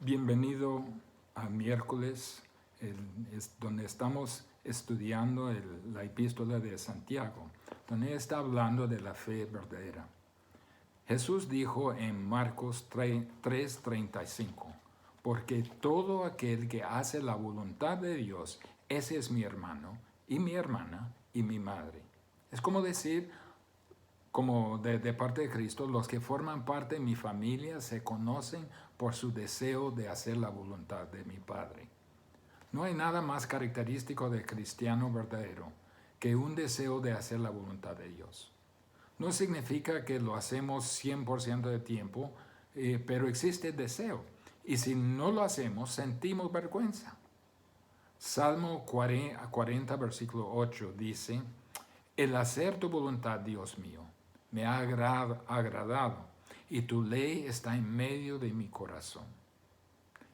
Bienvenido a miércoles, donde estamos estudiando la epístola de Santiago, donde está hablando de la fe verdadera. Jesús dijo en Marcos 3:35, porque todo aquel que hace la voluntad de Dios, ese es mi hermano y mi hermana y mi madre. Es como decir, como de parte de Cristo, los que forman parte de mi familia se conocen por su deseo de hacer la voluntad de mi Padre. No hay nada más característico del cristiano verdadero que un deseo de hacer la voluntad de Dios. No significa que lo hacemos 100% de tiempo, pero existe deseo. Y si no lo hacemos, sentimos vergüenza. Salmo 40, versículo 8 dice, el hacer tu voluntad, Dios mío, me ha agradado, y tu ley está en medio de mi corazón.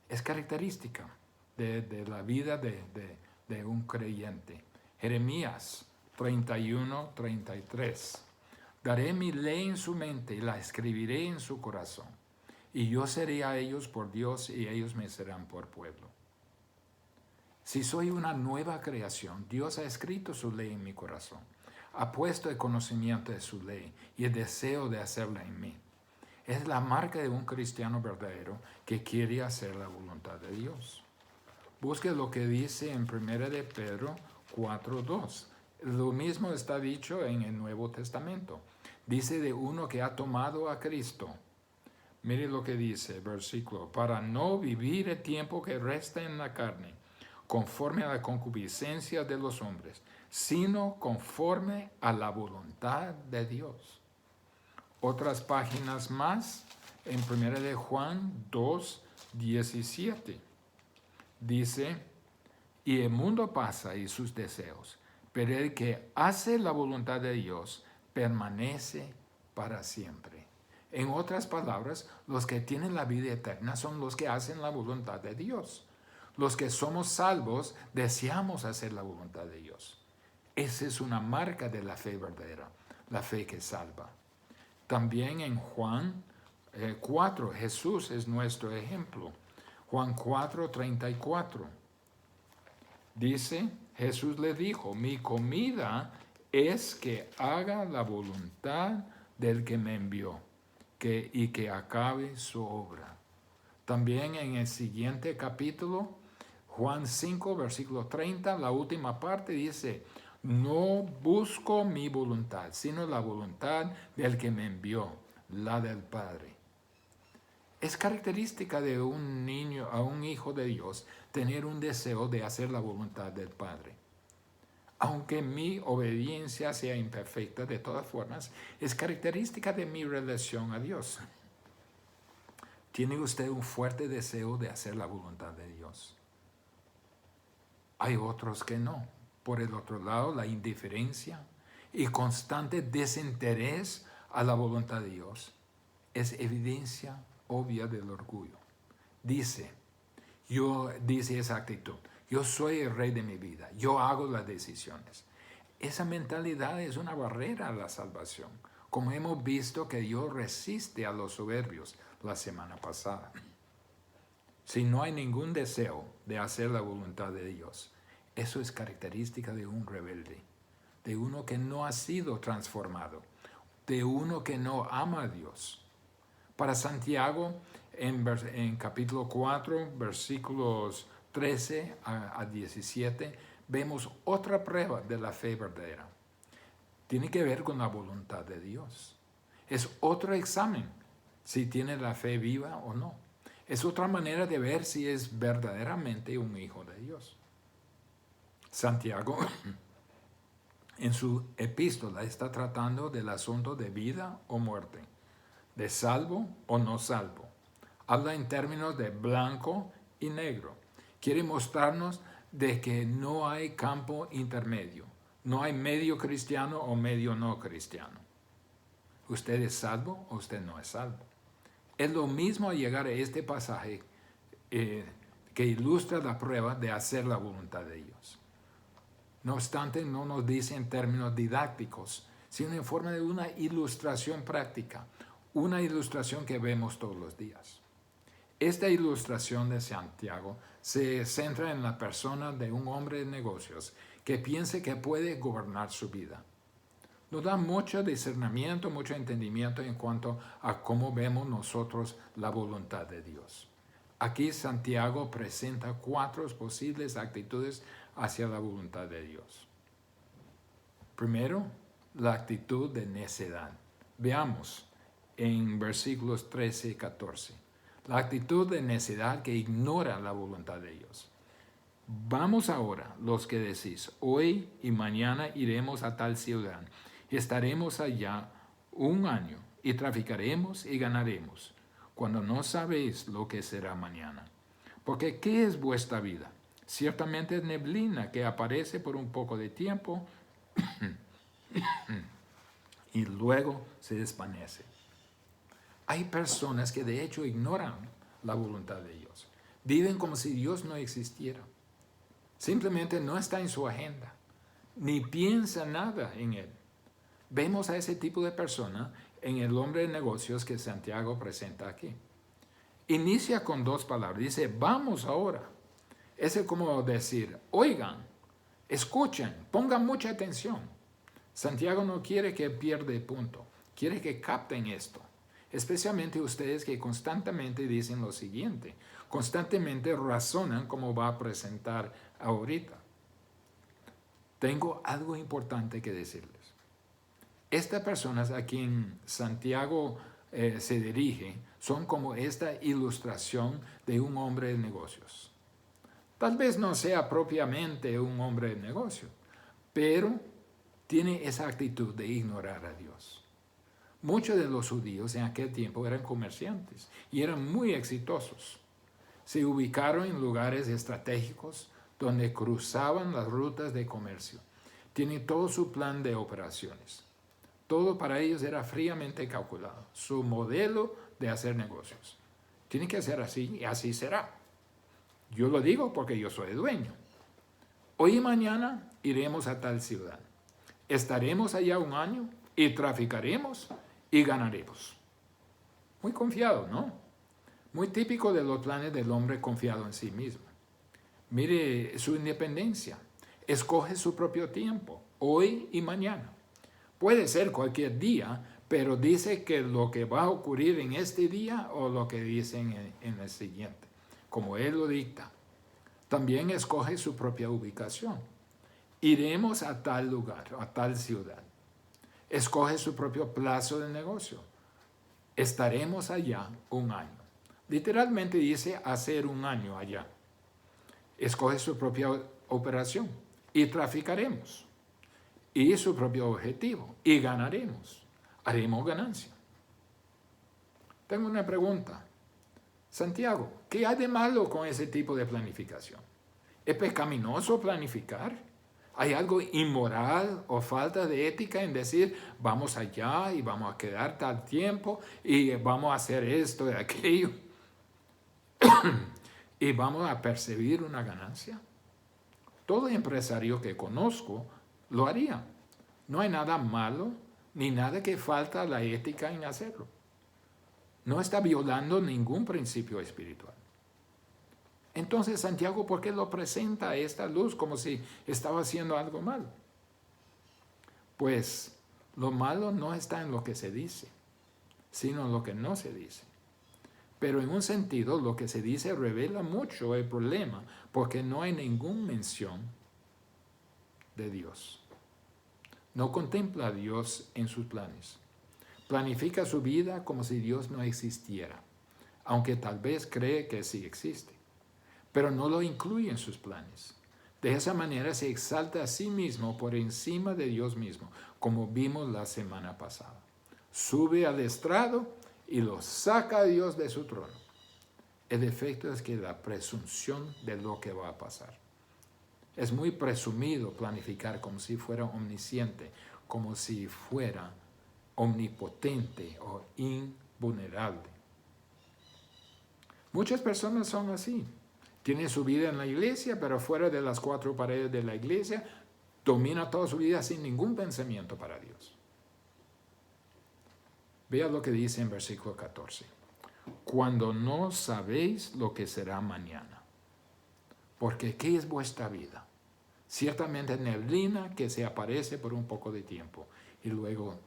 Es característica de la vida de un creyente. Jeremías 31:33. Daré mi ley en su mente y la escribiré en su corazón. Y yo seré a ellos por Dios y ellos me serán por pueblo. Si soy una nueva creación, Dios ha escrito su ley en mi corazón. Ha puesto el conocimiento de su ley y el deseo de hacerla en mí. Es la marca de un cristiano verdadero que quiere hacer la voluntad de Dios. Busque lo que dice en 1 de Pedro 4:2. Lo mismo está dicho en el Nuevo Testamento. Dice de uno que ha tomado a Cristo. Mire lo que dice, versículo, para no vivir el tiempo que resta en la carne, conforme a la concupiscencia de los hombres, sino conforme a la voluntad de Dios. Otras páginas más, en 1 de Juan 2:17, dice, y el mundo pasa y sus deseos, pero el que hace la voluntad de Dios permanece para siempre. En otras palabras, los que tienen la vida eterna son los que hacen la voluntad de Dios. Los que somos salvos deseamos hacer la voluntad de Dios. Esa es una marca de la fe verdadera, la fe que salva. También en Juan 4, Jesús es nuestro ejemplo. Juan 4:34. Dice, Jesús le dijo, mi comida es que haga la voluntad del que me envió y que acabe su obra. También en el siguiente capítulo, Juan 5, versículo 30, la última parte dice, no busco mi voluntad, sino la voluntad del que me envió, la del Padre. Es característica de un niño, a un hijo de Dios, tener un deseo de hacer la voluntad del Padre. Aunque mi obediencia sea imperfecta, de todas formas, es característica de mi relación a Dios. ¿Tiene usted un fuerte deseo de hacer la voluntad de Dios? Hay otros que no. Por el otro lado, la indiferencia y constante desinterés a la voluntad de Dios es evidencia obvia del orgullo. Dice esa actitud, yo soy el rey de mi vida, yo hago las decisiones. Esa mentalidad es una barrera a la salvación, como hemos visto que Dios resiste a los soberbios la semana pasada. Si no hay ningún deseo de hacer la voluntad de Dios, eso es característica de un rebelde, de uno que no ha sido transformado, de uno que no ama a Dios. Para Santiago, en capítulo 4, versículos 13 a 17, vemos otra prueba de la fe verdadera. Tiene que ver con la voluntad de Dios. Es otro examen si tiene la fe viva o no. Es otra manera de ver si es verdaderamente un hijo de Dios. Santiago, en su epístola, está tratando del asunto de vida o muerte, de salvo o no salvo. Habla en términos de blanco y negro. Quiere mostrarnos de que no hay campo intermedio. No hay medio cristiano o medio no cristiano. ¿Usted es salvo o usted no es salvo? Es lo mismo al llegar a este pasaje que ilustra la prueba de hacer la voluntad de Dios. No obstante, no nos dice en términos didácticos, sino en forma de una ilustración práctica, una ilustración que vemos todos los días. Esta ilustración de Santiago se centra en la persona de un hombre de negocios que piensa que puede gobernar su vida. Nos da mucho discernimiento, mucho entendimiento en cuanto a cómo vemos nosotros la voluntad de Dios. Aquí Santiago presenta 4 posibles actitudes hacia la voluntad de Dios. Primero, la actitud de necedad. Veamos en versículos 13 y 14. La actitud de necedad que ignora la voluntad de Dios. Vamos ahora, los que decís, hoy y mañana iremos a tal ciudad, estaremos allá 1 año y traficaremos y ganaremos, cuando no sabéis lo que será mañana. Porque ¿qué es vuestra vida? Ciertamente es neblina que aparece por un poco de tiempo y luego se desvanece. Hay personas que de hecho ignoran la voluntad de Dios. Viven como si Dios no existiera. Simplemente no está en su agenda, ni piensa nada en él. Vemos a ese tipo de persona en el hombre de negocios que Santiago presenta aquí. Inicia con 2 palabras. Dice, vamos ahora. Es como decir, oigan, escuchen, pongan mucha atención. Santiago no quiere que pierda el punto, quiere que capten esto. Especialmente ustedes que constantemente dicen lo siguiente, constantemente razonan como va a presentar ahorita. Tengo algo importante que decirles. Estas personas a quien Santiago se dirige son como esta ilustración de un hombre de negocios. Tal vez no sea propiamente un hombre de negocio, pero tiene esa actitud de ignorar a Dios. Muchos de los judíos en aquel tiempo eran comerciantes y eran muy exitosos. Se ubicaron en lugares estratégicos donde cruzaban las rutas de comercio. Tienen todo su plan de operaciones. Todo para ellos era fríamente calculado. Su modelo de hacer negocios. Tiene que ser así y así será. Yo lo digo porque yo soy dueño. Hoy y mañana iremos a tal ciudad. Estaremos allá 1 año y traficaremos y ganaremos. Muy confiado, ¿no? Muy típico de los planes del hombre confiado en sí mismo. Mire su independencia. Escoge su propio tiempo, hoy y mañana. Puede ser cualquier día, pero dice que lo que va a ocurrir en este día o lo que dicen en el siguiente, como él lo dicta. También escoge su propia ubicación. Iremos a tal lugar, a tal ciudad. Escoge su propio plazo de negocio. Estaremos allá 1 año. Literalmente dice hacer 1 año allá. Escoge su propia operación y traficaremos. Y su propio objetivo y ganaremos. Haremos ganancia. Tengo una pregunta. Santiago, ¿qué hay de malo con ese tipo de planificación? ¿Es pecaminoso planificar? ¿Hay algo inmoral o falta de ética en decir, vamos allá y vamos a quedar tal tiempo y vamos a hacer esto y aquello y vamos a percibir una ganancia? Todo empresario que conozco lo haría. No hay nada malo ni nada que falta a la ética en hacerlo. No está violando ningún principio espiritual. Entonces Santiago, ¿por qué lo presenta a esta luz como si estaba haciendo algo malo? Pues lo malo no está en lo que se dice, sino en lo que no se dice. Pero en un sentido, lo que se dice revela mucho el problema, porque no hay ninguna mención de Dios. No contempla a Dios en sus planes. Planifica su vida como si Dios no existiera, aunque tal vez cree que sí existe. Pero no lo incluye en sus planes. De esa manera se exalta a sí mismo por encima de Dios mismo, como vimos la semana pasada. Sube al estrado y lo saca a Dios de su trono. El efecto es que la presunción de lo que va a pasar. Es muy presumido planificar como si fuera omnisciente, como si fuera omnipotente o invulnerable. Muchas personas son así. Tiene su vida en la iglesia, pero fuera de las 4 paredes de la iglesia, domina toda su vida sin ningún pensamiento para Dios. Vea lo que dice en versículo 14. cuando no sabéis lo que será mañana. Porque ¿qué es vuestra vida? Ciertamente neblina que se aparece por un poco de tiempo y luego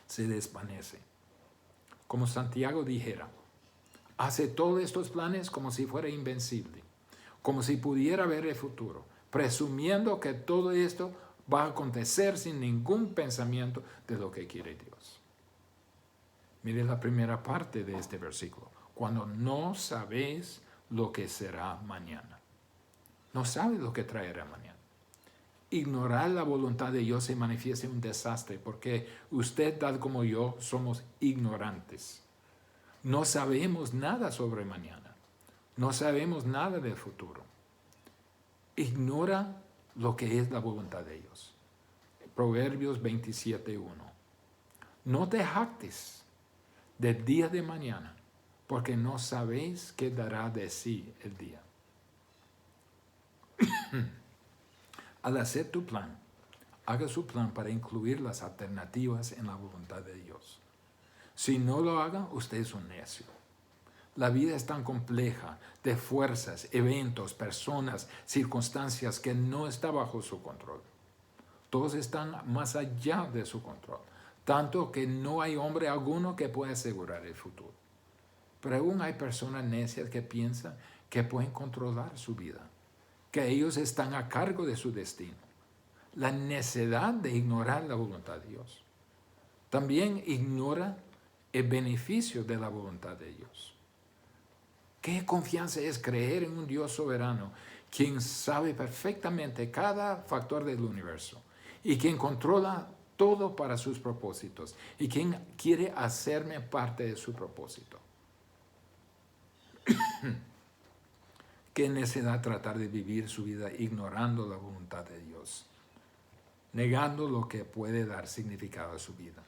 se desvanece. Como Santiago dijera, hace todos estos planes como si fuera invencible, como si pudiera ver el futuro, presumiendo que todo esto va a acontecer sin ningún pensamiento de lo que quiere Dios. Mire la primera parte de este versículo. Cuando no sabéis lo que será mañana. No sabe lo que traerá mañana. Ignorar la voluntad de Dios se manifiesta un desastre porque usted, tal como yo, somos ignorantes. No sabemos nada sobre mañana. No sabemos nada del futuro. Ignora lo que es la voluntad de Dios. Proverbios 27:1. No te jactes del día de mañana, porque no sabéis qué dará de sí el día. Al hacer tu plan, haga su plan para incluir las alternativas en la voluntad de Dios. Si no lo haga, usted es un necio. La vida es tan compleja de fuerzas, eventos, personas, circunstancias que no está bajo su control. Todos están más allá de su control, tanto que no hay hombre alguno que pueda asegurar el futuro. Pero aún hay personas necias que piensan que pueden controlar su vida, que ellos están a cargo de su destino. La necedad de ignorar la voluntad de Dios. También ignora el beneficio de la voluntad de Dios. ¿Qué confianza es creer en un Dios soberano, quien sabe perfectamente cada factor del universo y quien controla todo para sus propósitos y quien quiere hacerme parte de su propósito? Qué necedad tratar de vivir su vida ignorando la voluntad de Dios, negando lo que puede dar significado a su vida.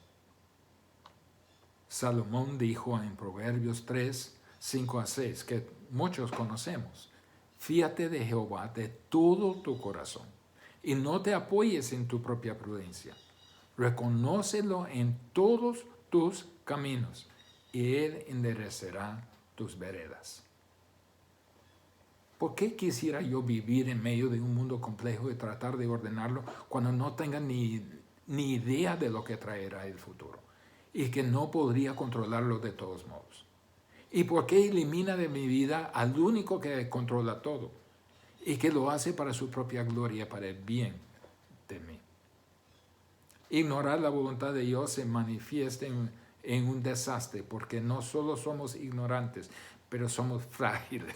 Salomón dijo en Proverbios 3:5-6, que muchos conocemos: fíate de Jehová de todo tu corazón y no te apoyes en tu propia prudencia. Reconócelo en todos tus caminos y Él enderecerá tus veredas. ¿Por qué quisiera yo vivir en medio de un mundo complejo y tratar de ordenarlo cuando no tenga ni idea de lo que traerá el futuro y que no podría controlarlo de todos modos? ¿Y por qué elimina de mi vida al único que controla todo y que lo hace para su propia gloria, para el bien de mí? Ignorar la voluntad de Dios se manifiesta en un desastre porque no solo somos ignorantes, pero somos frágiles.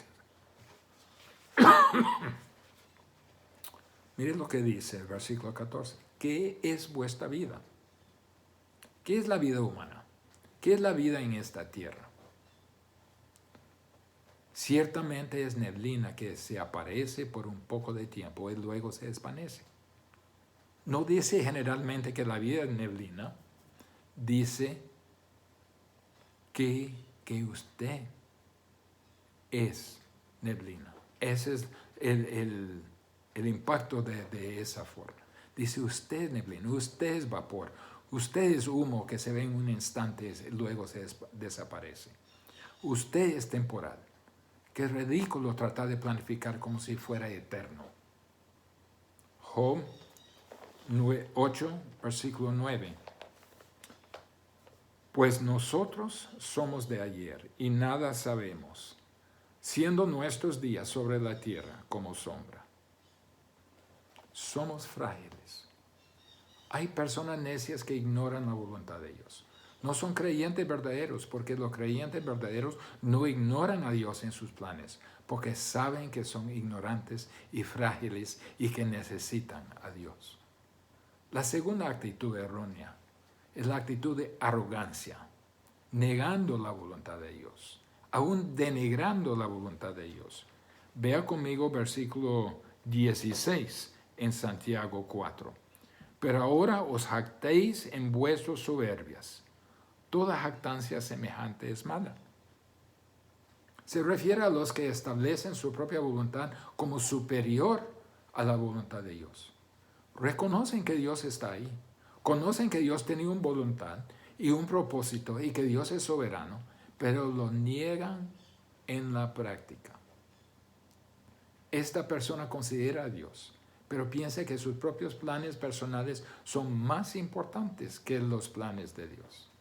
Miren lo que dice el versículo 14. ¿Qué es vuestra vida? ¿Qué es la vida humana? ¿Qué es la vida en esta tierra? Ciertamente es neblina que se aparece por un poco de tiempo y luego se desvanece. No dice generalmente que la vida es neblina, dice que usted es neblina. Ese es el impacto de esa forma. Dice, usted es neblina, usted es vapor, usted es humo que se ve en un instante y luego se desaparece. Usted es temporal. Qué ridículo tratar de planificar como si fuera eterno. Job 8, versículo 9. Pues nosotros somos de ayer y nada sabemos, siendo nuestros días sobre la tierra como sombra. Somos frágiles. Hay personas necias que ignoran la voluntad de Dios. No son creyentes verdaderos, porque los creyentes verdaderos no ignoran a Dios en sus planes, porque saben que son ignorantes y frágiles y que necesitan a Dios. La segunda actitud errónea es la actitud de arrogancia, negando la voluntad de Dios, aún denigrando la voluntad de Dios. Vea conmigo versículo 16 en Santiago 4. Pero ahora os jactéis en vuestras soberbias. Toda jactancia semejante es mala. Se refiere a los que establecen su propia voluntad como superior a la voluntad de Dios. Reconocen que Dios está ahí. Conocen que Dios tiene una voluntad y un propósito y que Dios es soberano, pero lo niegan en la práctica. Esta persona considera a Dios, pero piensa que sus propios planes personales son más importantes que los planes de Dios.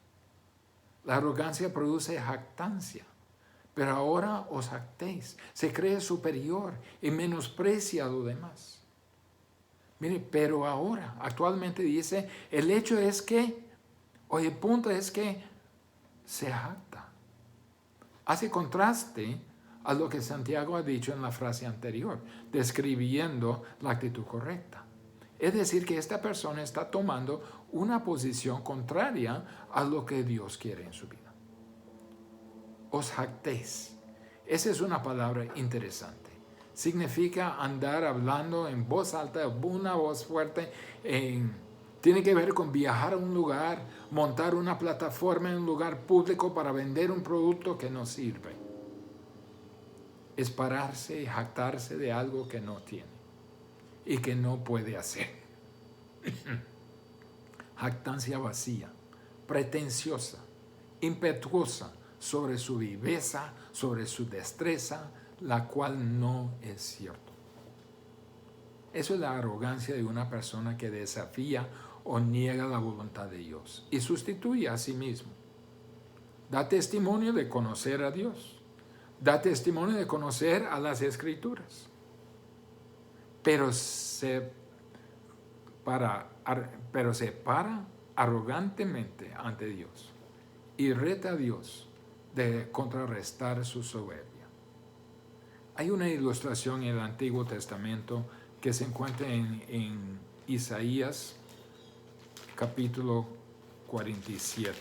La arrogancia produce jactancia, pero ahora os jactéis, se cree superior y menosprecia a lo demás. Mire, pero ahora, actualmente dice, el hecho es que, o el punto es que se jacta. Hace contraste a lo que Santiago ha dicho en la frase anterior, describiendo la actitud correcta. Es decir, que esta persona está tomando una posición contraria a lo que Dios quiere en su vida. Os jactéis. Esa es una palabra interesante. Significa andar hablando en voz alta, una voz fuerte. Tiene que ver con viajar a un lugar, montar una plataforma en un lugar público para vender un producto que no sirve. Es pararse y jactarse de algo que no tiene y que no puede hacer. Jactancia vacía, pretenciosa, impetuosa sobre su viveza, sobre su destreza, la cual no es cierto. Eso es la arrogancia de una persona que desafía o niega la voluntad de Dios y sustituye a sí mismo. Da testimonio de conocer a Dios. Da testimonio de conocer a las Escrituras. Pero se para arrogantemente ante Dios y reta a Dios de contrarrestar su soberbia. Hay una ilustración en el Antiguo Testamento que se encuentra en Isaías capítulo 47.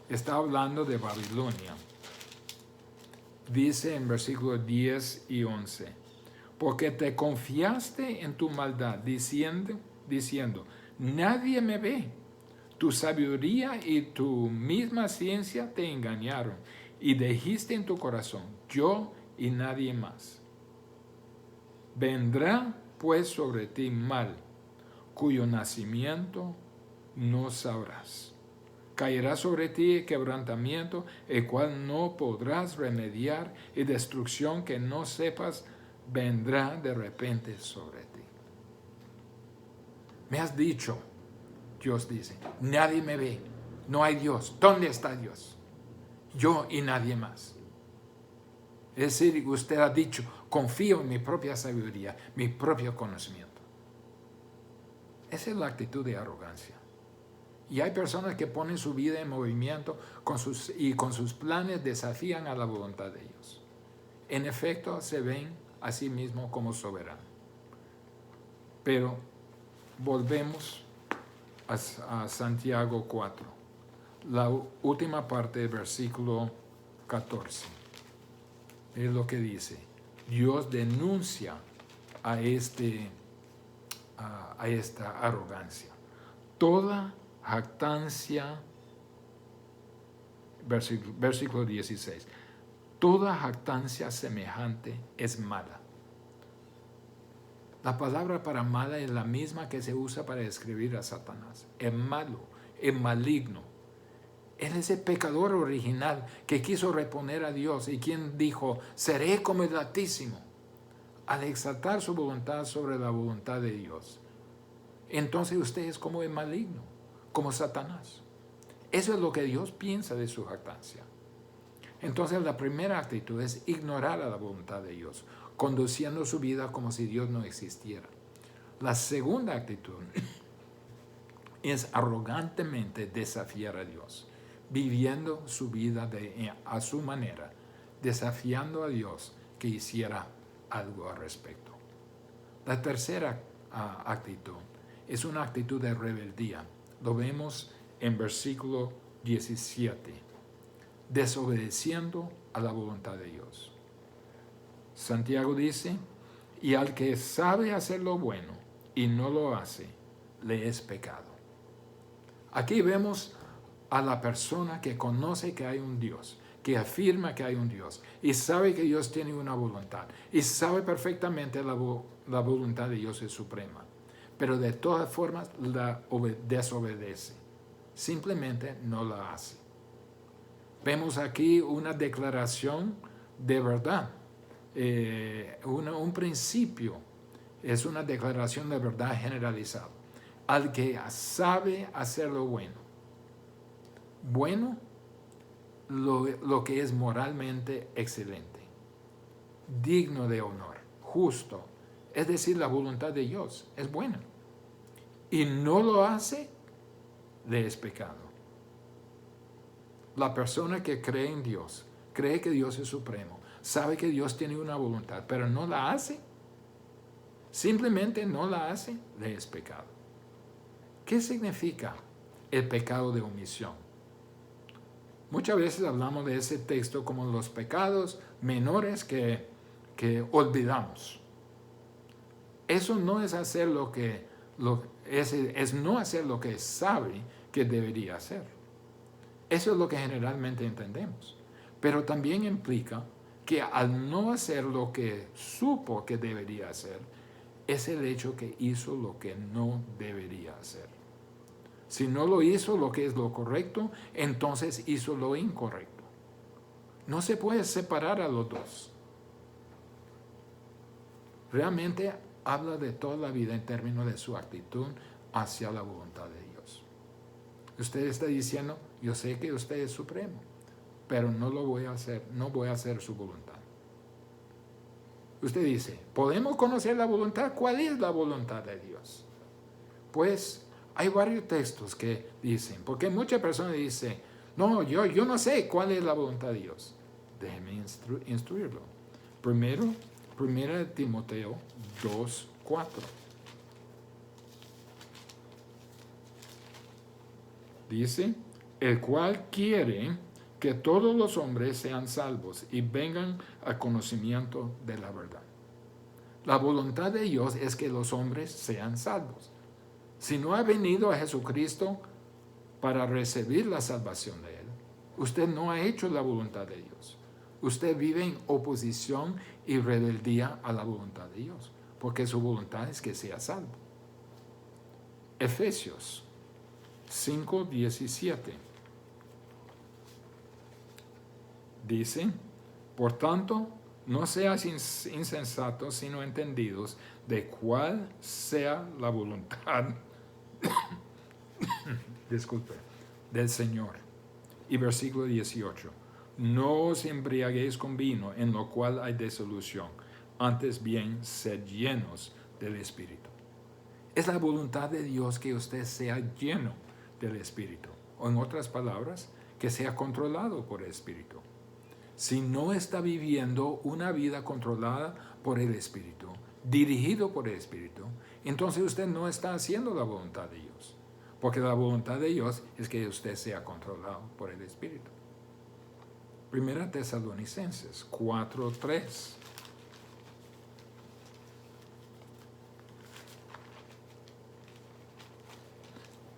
Está hablando de Babilonia. Dice en versículos 10 y 11, porque te confiaste en tu maldad, diciendo, nadie me ve. Tu sabiduría y tu misma ciencia te engañaron, y dijiste en tu corazón, yo y nadie más. Vendrá pues sobre ti mal, cuyo nacimiento no sabrás. Caerá sobre ti quebrantamiento, el cual no podrás remediar, y destrucción que no sepas vendrá de repente sobre ti. Me has dicho, Dios dice, nadie me ve, no hay Dios. ¿Dónde está Dios? Yo y nadie más. Es decir, usted ha dicho, confío en mi propia sabiduría, mi propio conocimiento. Esa es la actitud de arrogancia. Y hay personas que ponen su vida en movimiento y con sus planes desafían a la voluntad de Dios. En efecto, se ven a sí mismos como soberanos. Pero volvemos a Santiago 4, la última parte del versículo 14. Es lo que dice. Dios denuncia a esta arrogancia. Toda jactancia, versículo 16, toda jactancia semejante es mala. La palabra para mala es la misma que se usa para describir a Satanás. Es malo, es maligno. Él es el pecador original que quiso reponer a Dios y quien dijo, seré como el Altísimo, al exaltar su voluntad sobre la voluntad de Dios. Entonces usted es como el maligno, como Satanás. Eso es lo que Dios piensa de su jactancia. Entonces la primera actitud es ignorar a la voluntad de Dios, conduciendo su vida como si Dios no existiera. La segunda actitud es arrogantemente desafiar a Dios, viviendo su vida a su manera, desafiando a Dios que hiciera algo al respecto. La tercera actitud es una actitud de rebeldía. Lo vemos en versículo 17, desobedeciendo a la voluntad de Dios. Santiago dice, y al que sabe hacer lo bueno y no lo hace, le es pecado. Aquí vemos a la persona que conoce que hay un Dios, que afirma que hay un Dios y sabe que Dios tiene una voluntad y sabe perfectamente la voluntad de Dios es suprema, pero de todas formas la desobedece. simplemente no la hace. Vemos aquí una declaración de verdad, un principio, es una declaración de verdad generalizada. Al que sabe hacer lo bueno, lo que es moralmente excelente, digno de honor, justo, es decir, la voluntad de Dios es buena, y no lo hace, le es pecado. La persona que cree en Dios, cree que Dios es supremo, sabe que Dios tiene una voluntad, pero no la hace, simplemente no la hace, le es pecado. ¿Qué significa el pecado de omisión? Muchas veces hablamos de ese texto como los pecados menores que olvidamos. Eso no es hacer es no hacer lo que sabe que debería hacer. Eso es lo que generalmente entendemos. Pero también implica que al no hacer lo que supo que debería hacer, es el hecho que hizo lo que no debería hacer. Si no lo hizo lo que es lo correcto, entonces hizo lo incorrecto. No se puede separar a los dos. Realmente habla de toda la vida en términos de su actitud hacia la voluntad de Dios. Usted está diciendo, yo sé que usted es supremo, pero no lo voy a hacer, no voy a hacer su voluntad. Usted dice, ¿podemos conocer la voluntad? ¿Cuál es la voluntad de Dios? Pues hay varios textos que dicen, porque muchas personas dicen, no, yo no sé cuál es la voluntad de Dios. Déjeme instruirlo. Primero Timoteo 2:4. Dice, el cual quiere que todos los hombres sean salvos y vengan al conocimiento de la verdad. La voluntad de Dios es que los hombres sean salvos. Si no ha venido a Jesucristo para recibir la salvación de Él, usted no ha hecho la voluntad de Dios. Usted vive en oposición y rebeldía a la voluntad de Dios, porque su voluntad es que sea salvo. Efesios 5:17 dice, por tanto, no seas insensatos, sino entendidos de cuál sea la voluntad del Señor. Y versículo 18, no os embriaguéis con vino, en lo cual hay disolución, antes bien sed llenos del Espíritu. Es la voluntad de Dios que usted sea lleno del Espíritu, o en otras palabras, que sea controlado por el Espíritu. Si no está viviendo una vida controlada por el Espíritu, dirigido por el Espíritu, entonces usted no está haciendo la voluntad de Dios. Porque la voluntad de Dios es que usted sea controlado por el Espíritu. Primera Tesalonicenses 4:3.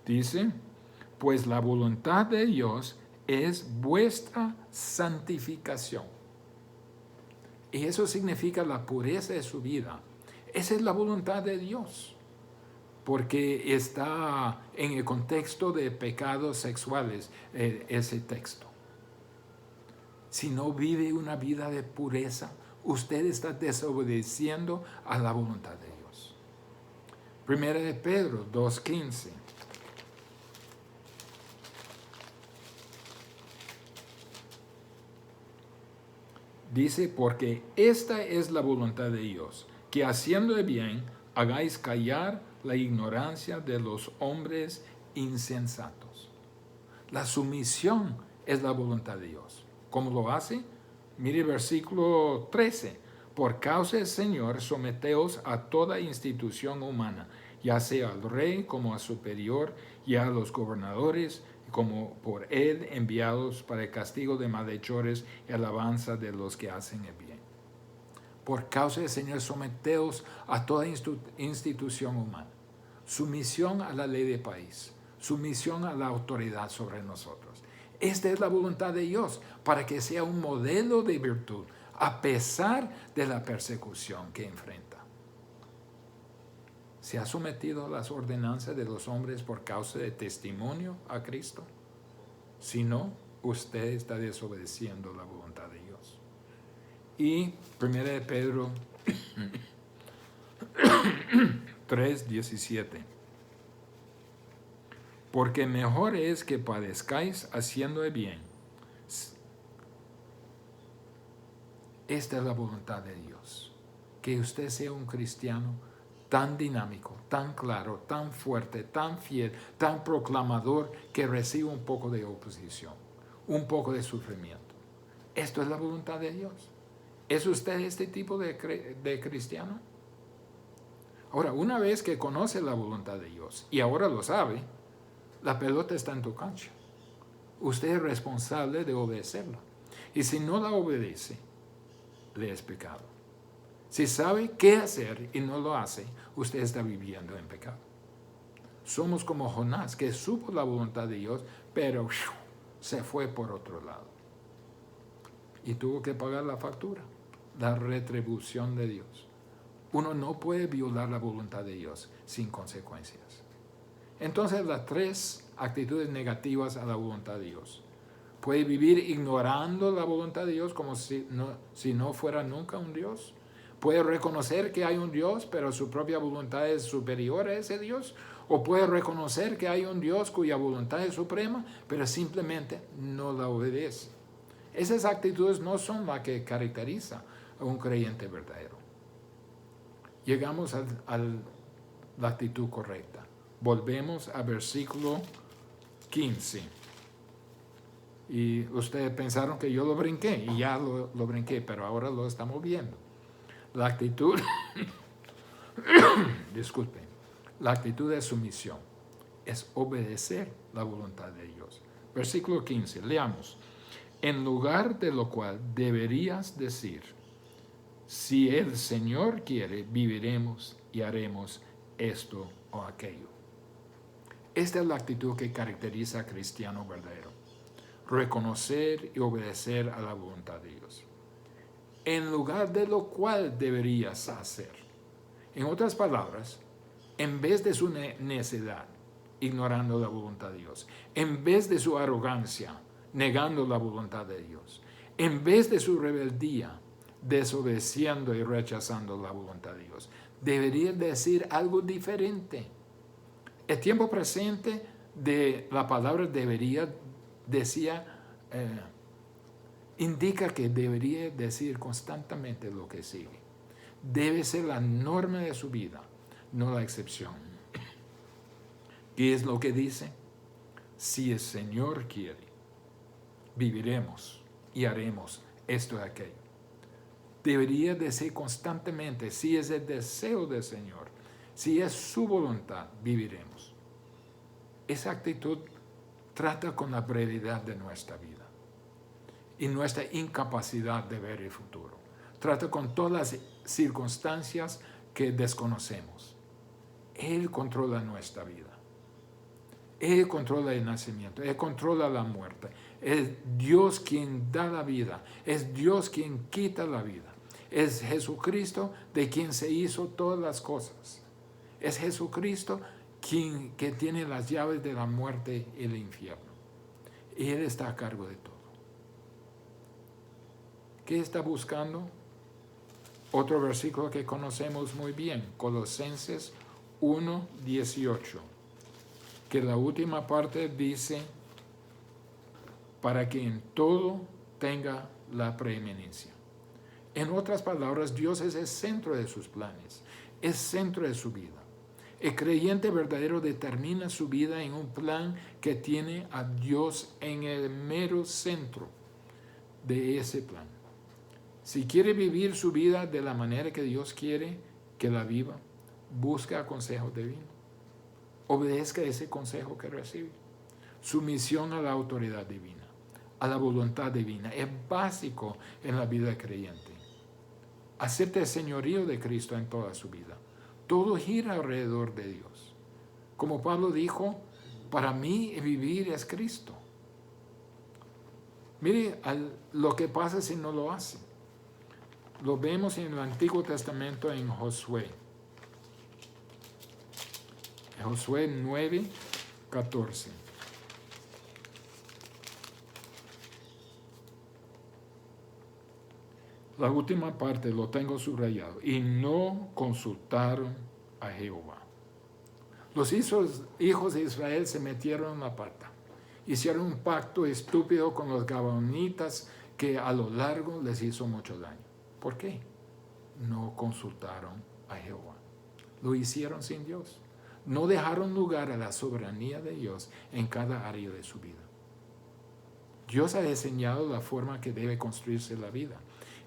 Dice, pues la voluntad de Dios es vuestra santificación. Y eso significa la pureza de su vida. Esa es la voluntad de Dios. Porque está en el contexto de pecados sexuales ese texto. Si no vive una vida de pureza, usted está desobedeciendo a la voluntad de Dios. Primera de Pedro 2:15. Dice, porque esta es la voluntad de Dios, que haciendo el bien, hagáis callar la ignorancia de los hombres insensatos. La sumisión es la voluntad de Dios. ¿Cómo lo hace? Mire el versículo 13. Por causa del Señor, someteos a toda institución humana, ya sea al rey como a superior, y a los gobernadores, como por él enviados para el castigo de malhechores y alabanza de los que hacen el bien. Por causa del Señor, someteos a toda institución humana. Sumisión a la ley del país. Sumisión a la autoridad sobre nosotros. Esta es la voluntad de Dios, para que sea un modelo de virtud, a pesar de la persecución que enfrenta. ¿Se ha sometido a las ordenanzas de los hombres por causa de testimonio a Cristo? Si no, usted está desobedeciendo la voluntad de Dios. Y 1 de Pedro 3:17. Porque mejor es que padezcáis haciendo el bien. Esta es la voluntad de Dios. Que usted sea un cristiano tan dinámico, tan claro, tan fuerte, tan fiel, tan proclamador, que reciba un poco de oposición, un poco de sufrimiento. Esto es la voluntad de Dios. ¿Es usted este tipo de cristiano? Ahora, una vez que conoce la voluntad de Dios y ahora lo sabe, la pelota está en tu cancha. Usted es responsable de obedecerla. Y si no la obedece, le es pecado. Si sabe qué hacer y no lo hace, usted está viviendo en pecado. Somos como Jonás, que supo la voluntad de Dios, pero se fue por otro lado. Y tuvo que pagar la factura, la retribución de Dios. Uno no puede violar la voluntad de Dios sin consecuencias. Entonces, las 3 actitudes negativas a la voluntad de Dios. Puede vivir ignorando la voluntad de Dios como si no fuera nunca un Dios. Puede reconocer que hay un Dios, pero su propia voluntad es superior a ese Dios. O puede reconocer que hay un Dios cuya voluntad es suprema, pero simplemente no la obedece. Esas actitudes no son las que caracteriza a un creyente verdadero. Llegamos a la actitud correcta. Volvemos al versículo 15. Y ustedes pensaron que yo lo brinqué, y ya lo brinqué, pero ahora lo estamos viendo. La actitud, disculpen, la actitud de sumisión es obedecer la voluntad de Dios. Versículo 15, leamos. En lugar de lo cual deberías decir, si el Señor quiere, viviremos y haremos esto o aquello. Esta es la actitud que caracteriza al cristiano verdadero. Reconocer y obedecer a la voluntad de Dios. En lugar de lo cual deberías hacer. En otras palabras, en vez de su necedad, ignorando la voluntad de Dios. En vez de su arrogancia, negando la voluntad de Dios. En vez de su rebeldía, desobedeciendo y rechazando la voluntad de Dios. Debería decir algo diferente. El tiempo presente de la palabra debería indica que debería decir constantemente lo que sigue. Debe ser la norma de su vida, no la excepción. ¿Qué es lo que dice? Si el Señor quiere, viviremos y haremos esto y aquello. Debería decir constantemente, si es el deseo del Señor, si es su voluntad, viviremos. Esa actitud trata con la brevedad de nuestra vida y nuestra incapacidad de ver el futuro. Trata con todas las circunstancias que desconocemos. Él controla nuestra vida. Él controla el nacimiento. Él controla la muerte. Es Dios quien da la vida. Es Dios quien quita la vida. Es Jesucristo de quien se hizo todas las cosas. Es Jesucristo que tiene las llaves de la muerte y el infierno. Y Él está a cargo de todo. ¿Qué está buscando? Otro versículo que conocemos muy bien, Colosenses 1:18, que la última parte dice, para que en todo tenga la preeminencia. En otras palabras, Dios es el centro de sus planes, es centro de su vida. El creyente verdadero determina su vida en un plan que tiene a Dios en el mero centro de ese plan. Si quiere vivir su vida de la manera que Dios quiere que la viva, busca consejo divino. Obedezca ese consejo que recibe. Sumisión a la autoridad divina, a la voluntad divina, es básico en la vida del creyente. Acepte el señorío de Cristo en toda su vida. Todo gira alrededor de Dios. Como Pablo dijo, para mí vivir es Cristo. Mire lo que pasa si no lo hace. Lo vemos en el Antiguo Testamento en Josué. Josué 9, 14. La última parte lo tengo subrayado. Y no consultaron a Jehová. Los hijos de Israel se metieron en la pata. Hicieron un pacto estúpido con los gabaonitas que a lo largo les hizo mucho daño. ¿Por qué? No consultaron a Jehová. Lo hicieron sin Dios. No dejaron lugar a la soberanía de Dios en cada área de su vida. Dios ha diseñado la forma que debe construirse la vida.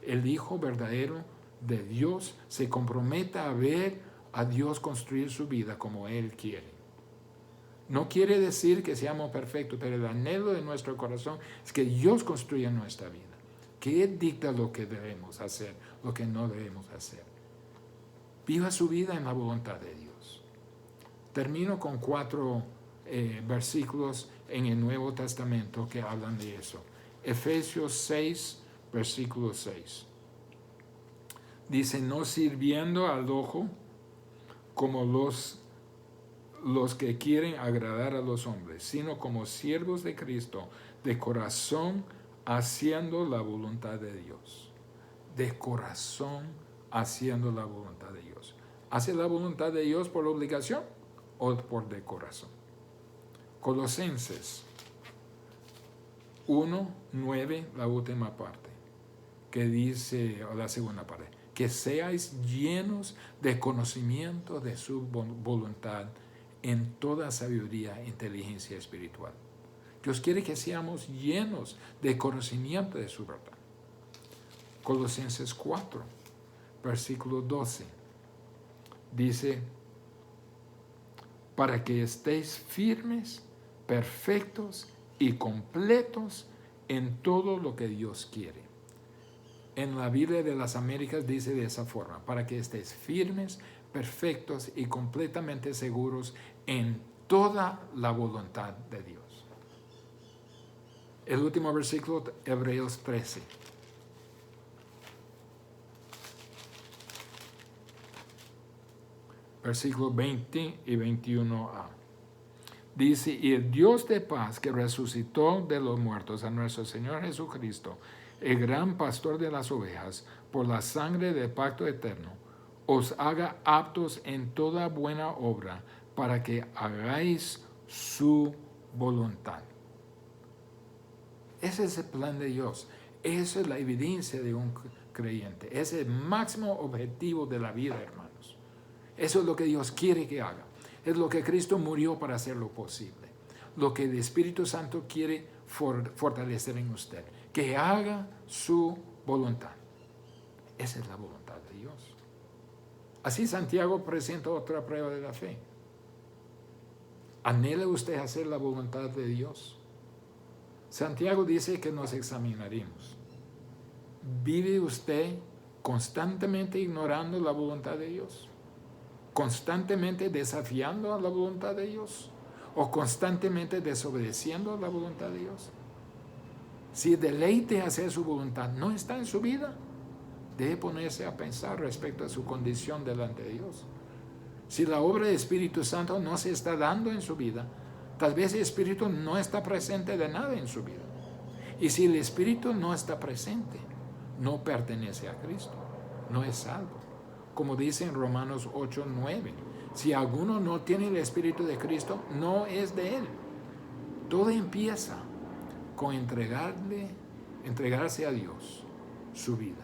El Hijo verdadero de Dios se compromete a ver a Dios construir su vida como Él quiere. No quiere decir que seamos perfectos, pero el anhelo de nuestro corazón es que Dios construya nuestra vida. Que Él dicta lo que debemos hacer, lo que no debemos hacer. Viva su vida en la voluntad de Dios. Termino con 4 versículos en el Nuevo Testamento que hablan de eso. Efesios 6, versículo 6. Dice, no sirviendo al ojo como los que quieren agradar a los hombres, sino como siervos de Cristo, de corazón, haciendo la voluntad de Dios. De corazón, haciendo la voluntad de Dios. ¿Hace la voluntad de Dios por obligación o por de corazón? Colosenses 1, 9, la última parte, que dice, o la segunda parte, que seáis llenos de conocimiento de su voluntad en toda sabiduría e inteligencia espiritual. Dios quiere que seamos llenos de conocimiento de su verdad. Colosenses 4, versículo 12, dice, para que estéis firmes, perfectos y completos en todo lo que Dios quiere. En la Biblia de las Américas dice de esa forma, para que estéis firmes, perfectos y completamente seguros en toda la voluntad de Dios. El último versículo, Hebreos 13. Versículo 20 y 21a. Dice, y el Dios de paz que resucitó de los muertos a nuestro Señor Jesucristo, el gran pastor de las ovejas, por la sangre del pacto eterno, os haga aptos en toda buena obra, para que hagáis su voluntad. Ese es el plan de Dios. Esa es la evidencia de un creyente. Es el máximo objetivo de la vida, hermanos. Eso es lo que Dios quiere que haga. Es lo que Cristo murió para hacerlo posible. Lo que el Espíritu Santo quiere fortalecer en usted. Que haga su voluntad. Esa es la voluntad de Dios. Así Santiago presenta otra prueba de la fe. ¿Anhela usted hacer la voluntad de Dios? Santiago dice que nos examinaremos. ¿Vive usted constantemente ignorando la voluntad de Dios? ¿Constantemente desafiando a la voluntad de Dios? ¿O constantemente desobedeciendo a la voluntad de Dios? Si el deleite hacer su voluntad no está en su vida, debe ponerse a pensar respecto a su condición delante de Dios. Si la obra del Espíritu Santo no se está dando en su vida, tal vez el Espíritu no está presente de nada en su vida. Y si el Espíritu no está presente, no pertenece a Cristo, no es salvo. Como dice en Romanos 8, 9, si alguno no tiene el Espíritu de Cristo, no es de Él. Todo empieza con entregarse a Dios su vida.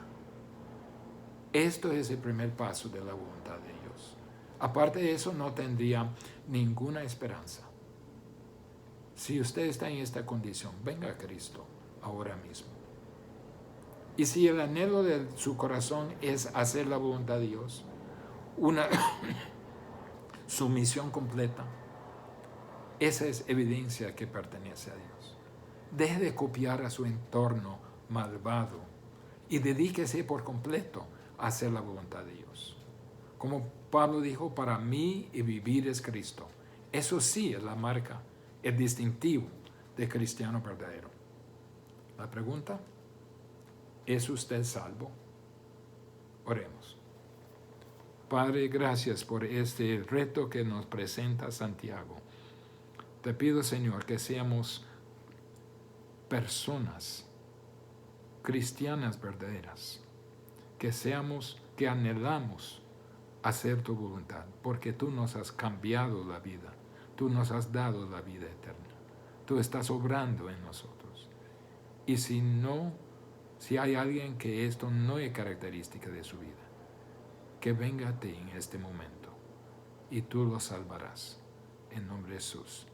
Esto es el primer paso de la voluntad de Dios. Aparte de eso, no tendría ninguna esperanza. Si usted está en esta condición, venga a Cristo ahora mismo. Y si el anhelo de su corazón es hacer la voluntad de Dios, una sumisión completa, esa es evidencia que pertenece a Dios. Deje de copiar a su entorno malvado y dedíquese por completo a hacer la voluntad de Dios. Como Pablo dijo, para mí el vivir es Cristo. Eso sí es la marca, el distintivo de cristiano verdadero. La pregunta, ¿es usted salvo? Oremos. Padre, gracias por este reto que nos presenta Santiago. Te pido, Señor, que seamos personas cristianas verdaderas, que anhelamos hacer tu voluntad, porque tú nos has cambiado la vida, tú nos has dado la vida eterna, tú estás obrando en nosotros. Y si hay alguien que esto no es característica de su vida, que venga a ti en este momento y tú lo salvarás. En nombre de Jesús.